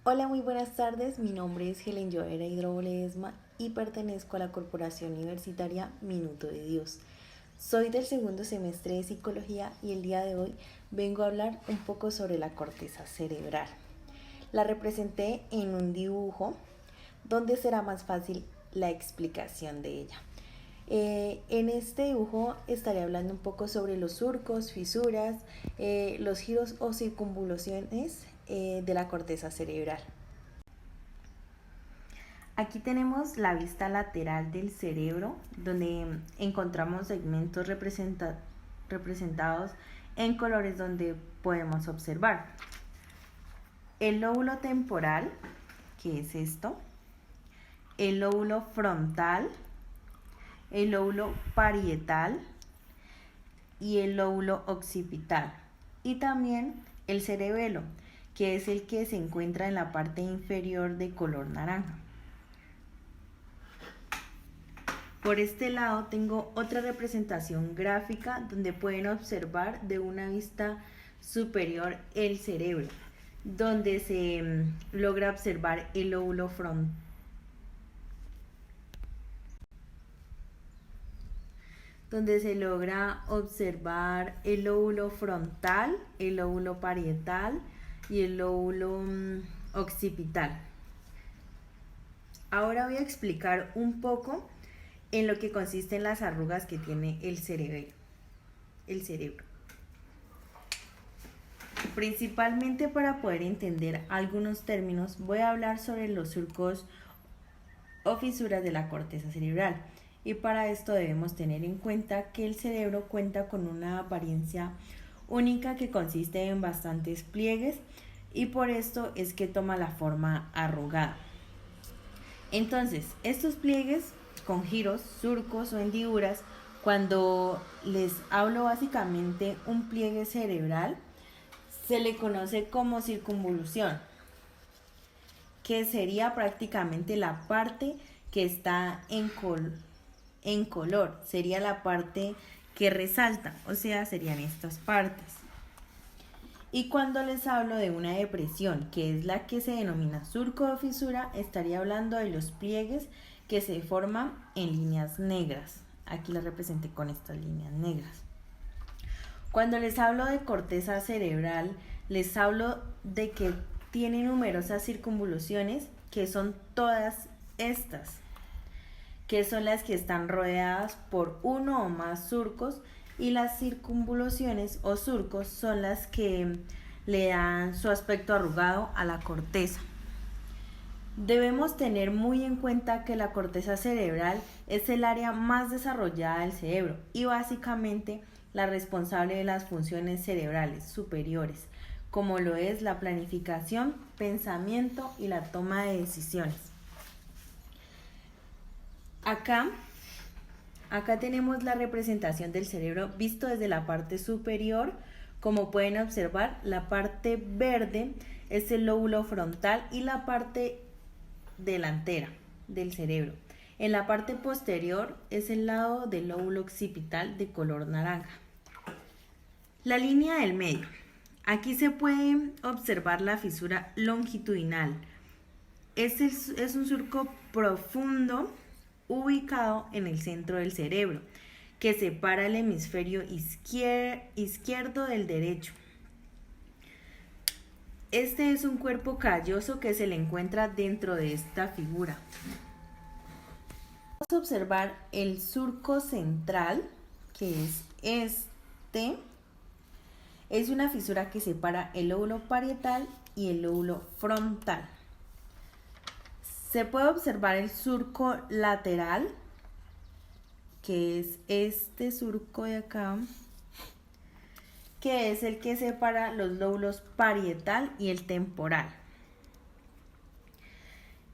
Hola, muy buenas tardes. Mi nombre es Helen Joera Hidrobo Ledesma y pertenezco a la Corporación Universitaria Minuto de Dios. Soy del segundo semestre de Psicología y el día de hoy vengo a hablar un poco sobre la corteza cerebral. La representé en un dibujo donde será más fácil la explicación de ella. En este dibujo estaré hablando un poco sobre los surcos, fisuras, los giros o circunvoluciones de la corteza cerebral. Aquí tenemos la vista lateral del cerebro, donde encontramos segmentos representados en colores donde podemos observar el lóbulo temporal, que es esto, el lóbulo frontal, el lóbulo parietal y el lóbulo occipital, y también el cerebelo, que es el que se encuentra en la parte inferior de color naranja. Por este lado tengo otra representación gráfica donde pueden observar de una vista superior el cerebro, donde se logra observar el lóbulo frontal, donde se logra observar el lóbulo frontal, el lóbulo parietal y el lóbulo occipital. Ahora voy a explicar un poco en lo que consisten las arrugas que tiene el cerebro. Principalmente para poder entender algunos términos, voy a hablar sobre los surcos o fisuras de la corteza cerebral. Y para esto debemos tener en cuenta que el cerebro cuenta con una apariencia única que consiste en bastantes pliegues y por esto es que toma la forma arrugada. Entonces, estos pliegues con giros, surcos o hendiduras, cuando les hablo básicamente un pliegue cerebral, se le conoce como circunvolución, que sería prácticamente la parte que está en color, sería la parte que resalta, o sea, serían estas partes. Y cuando les hablo de una depresión, que es la que se denomina surco o fisura, estaría hablando de los pliegues que se forman en líneas negras. Aquí las representé con estas líneas negras. Cuando les hablo de corteza cerebral, les hablo de que tiene numerosas circunvoluciones, que son todas estas, que son las que están rodeadas por uno o más surcos, y las circunvoluciones o surcos son las que le dan su aspecto arrugado a la corteza. Debemos tener muy en cuenta que la corteza cerebral es el área más desarrollada del cerebro y básicamente la responsable de las funciones cerebrales superiores, como lo es la planificación, pensamiento y la toma de decisiones. Acá tenemos la representación del cerebro visto desde la parte superior. Como pueden observar, la parte verde es el lóbulo frontal y la parte delantera del cerebro. En la parte posterior es el lado del lóbulo occipital de color naranja. La línea del medio. Aquí se puede observar la fisura longitudinal. Es un surco profundo ubicado en el centro del cerebro, que separa el hemisferio izquierdo del derecho. Este es un cuerpo calloso que se le encuentra dentro de esta figura. Vamos a observar el surco central, que es este. Es una fisura que separa el lóbulo parietal y el lóbulo frontal. Se puede observar el surco lateral, que es este surco de acá, que es el que separa los lóbulos parietal y el temporal.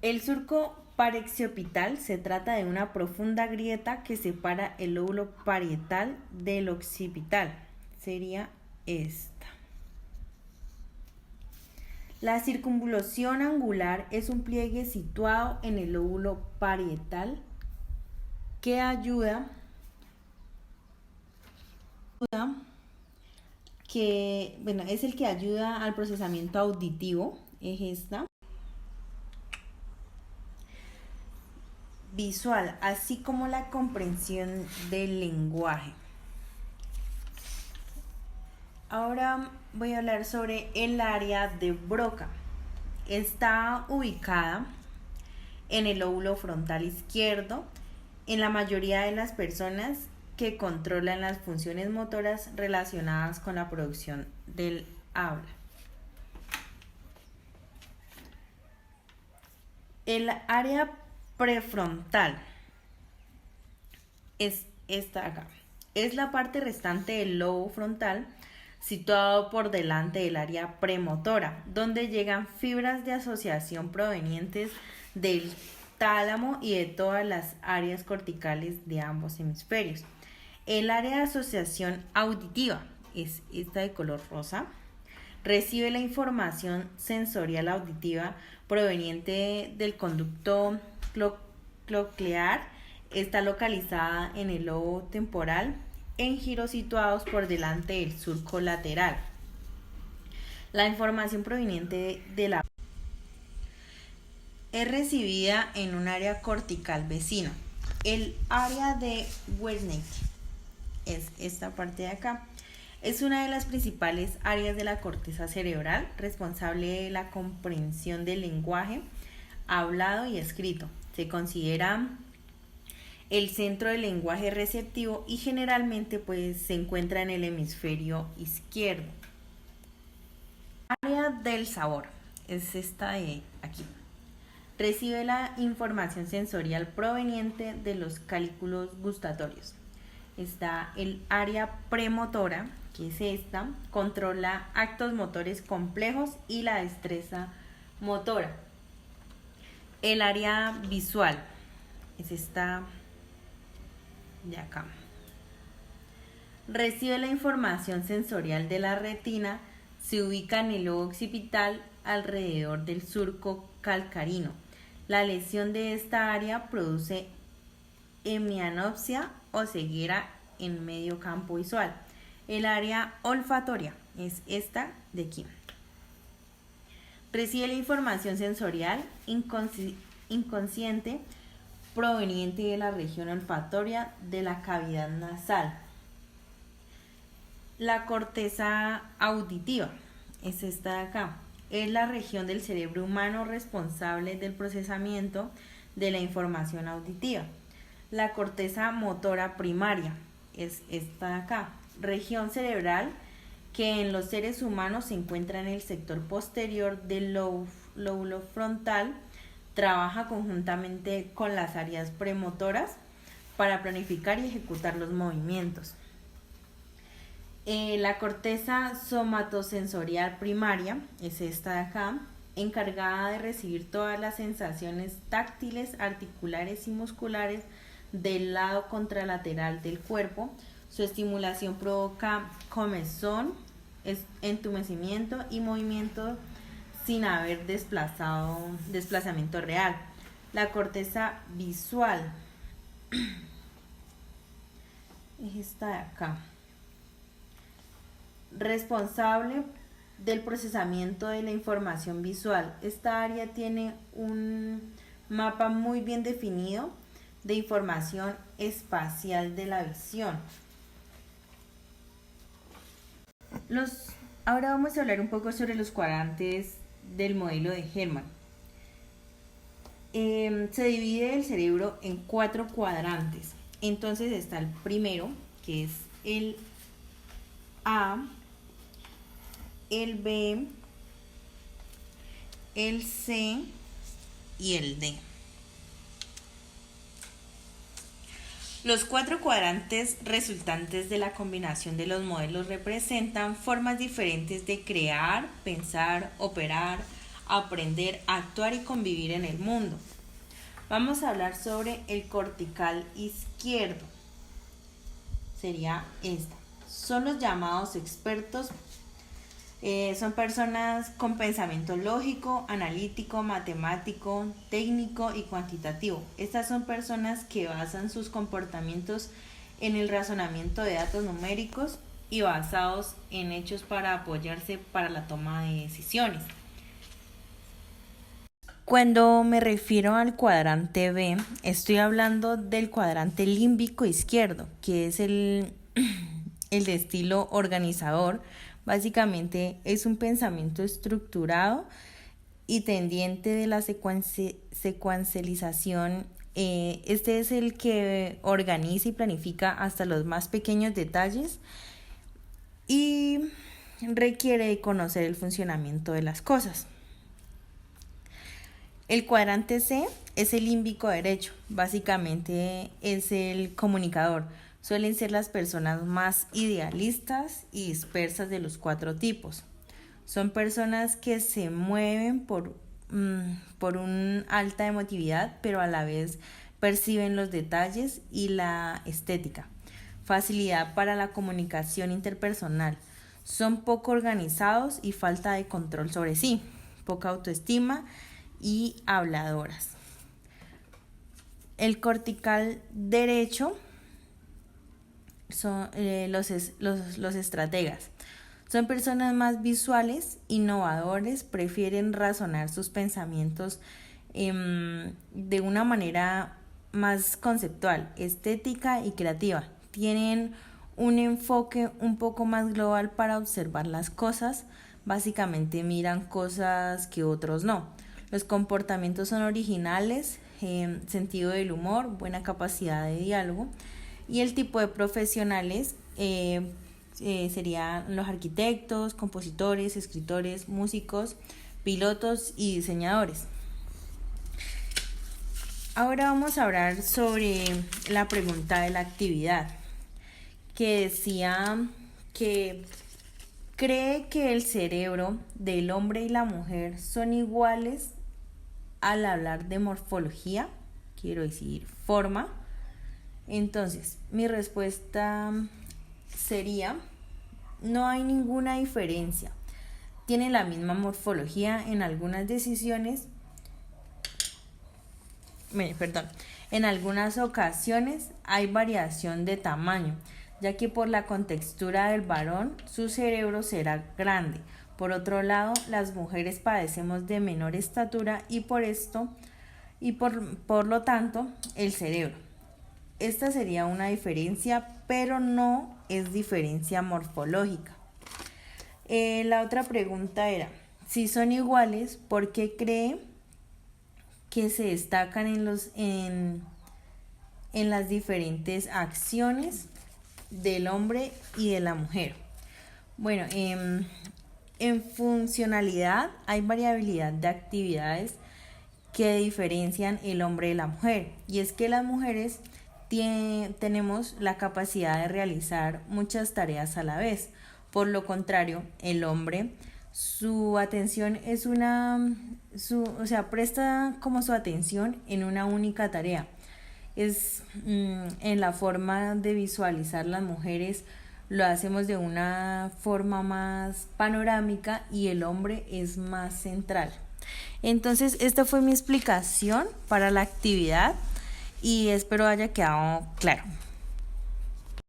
El surco parexiopital se trata de una profunda grieta que separa el lóbulo parietal del occipital. Sería esta. La circunvolución angular es un pliegue situado en el lóbulo parietal que es el que ayuda al procesamiento auditivo, es esta. visual, así como la comprensión del lenguaje. Ahora voy a hablar sobre el área de Broca. Está ubicada en el lóbulo frontal izquierdo en la mayoría de las personas que controlan las funciones motoras relacionadas con la producción del habla. El área prefrontal es esta acá. Es la parte restante del lobo frontal situado por delante del área premotora, donde llegan fibras de asociación provenientes del tálamo y de todas las áreas corticales de ambos hemisferios. El área de asociación auditiva es esta de color rosa. Recibe la información sensorial auditiva proveniente del conducto coclear. Está localizada en el lobo temporal en giros situados por delante del surco lateral. La información proveniente de la es recibida en un área cortical vecino. El área de Wernicke es esta parte de acá. Es una de las principales áreas de la corteza cerebral, responsable de la comprensión del lenguaje hablado y escrito. Se considera el centro del lenguaje receptivo y generalmente se encuentra en el hemisferio izquierdo. Área del sabor es esta de aquí. Recibe la información sensorial proveniente de los cálculos gustatorios. Está el área premotora, que es esta, controla actos motores complejos y la destreza motora. El área visual es esta de acá. Recibe la información sensorial de la retina, se ubica en el lobo occipital alrededor del surco calcarino. La lesión de esta área produce hemianopsia o ceguera en medio campo visual. El área olfatoria es esta de aquí. Recibe la información sensorial inconsciente proveniente de la región olfatoria de la cavidad nasal. La corteza auditiva es esta de acá. Es la región del cerebro humano responsable del procesamiento de la información auditiva. La corteza motora primaria es esta de acá. Región cerebral que en los seres humanos se encuentra en el sector posterior del lóbulo frontal. Trabaja conjuntamente con las áreas premotoras para planificar y ejecutar los movimientos. La corteza somatosensorial primaria es esta de acá, encargada de recibir todas las sensaciones táctiles, articulares y musculares del lado contralateral del cuerpo. Su estimulación provoca comezón, entumecimiento y movimiento sin haber desplazamiento real. La corteza visual es esta de acá, responsable del procesamiento de la información visual. Esta área tiene un mapa muy bien definido de información espacial de la visión. Ahora vamos a hablar un poco sobre los cuadrantes del modelo de Hermann. Se divide el cerebro en 4 cuadrantes. Entonces está el primero, que es el A, el B, el C y el D. Los 4 cuadrantes resultantes de la combinación de los modelos representan formas diferentes de crear, pensar, operar, aprender, actuar y convivir en el mundo. Vamos a hablar sobre el cortical izquierdo. Sería esta. Son los llamados expertos. Son personas con pensamiento lógico, analítico, matemático, técnico y cuantitativo. Estas son personas que basan sus comportamientos en el razonamiento de datos numéricos y basados en hechos para apoyarse para la toma de decisiones. Cuando me refiero al cuadrante B, estoy hablando del cuadrante límbico izquierdo, que es el de estilo organizador. Básicamente es un pensamiento estructurado y tendiente de la secuencialización. Este es el que organiza y planifica hasta los más pequeños detalles y requiere conocer el funcionamiento de las cosas. El cuadrante C es el límbico derecho, básicamente es el comunicador. Suelen ser las personas más idealistas y dispersas de los 4 tipos. Son personas que se mueven por una alta emotividad, pero a la vez perciben los detalles y la estética. Facilidad para la comunicación interpersonal. Son poco organizados y falta de control sobre sí. Poca autoestima y habladoras. El cortical derecho son los estrategas. Son personas más visuales, innovadores, prefieren razonar sus pensamientos de una manera más conceptual, estética y creativa. Tienen un enfoque un poco más global para observar las cosas. Básicamente miran cosas que otros no. Los comportamientos son originales, sentido del humor, buena capacidad de diálogo. Y el tipo de profesionales serían los arquitectos, compositores, escritores, músicos, pilotos y diseñadores. Ahora vamos a hablar sobre la pregunta de la actividad, que decía que cree que el cerebro del hombre y la mujer son iguales al hablar de morfología, quiero decir forma. Entonces, mi respuesta sería: no hay ninguna diferencia. Tienen la misma morfología en algunas decisiones. En algunas ocasiones hay variación de tamaño, ya que por la contextura del varón su cerebro será grande. Por otro lado, las mujeres padecemos de menor estatura y por lo tanto el cerebro. Esta sería una diferencia, pero no es diferencia morfológica. La otra pregunta era: si son iguales, ¿por qué cree que se destacan en las diferentes acciones del hombre y de la mujer? Bueno, en funcionalidad hay variabilidad de actividades que diferencian el hombre de la mujer, y es que las mujeres tenemos la capacidad de realizar muchas tareas a la vez. Por lo contrario, el hombre, su atención es presta como su atención en una única tarea. En la forma de visualizar las mujeres lo hacemos de una forma más panorámica y el hombre es más central. Entonces, esta fue mi explicación para la actividad y espero haya quedado claro.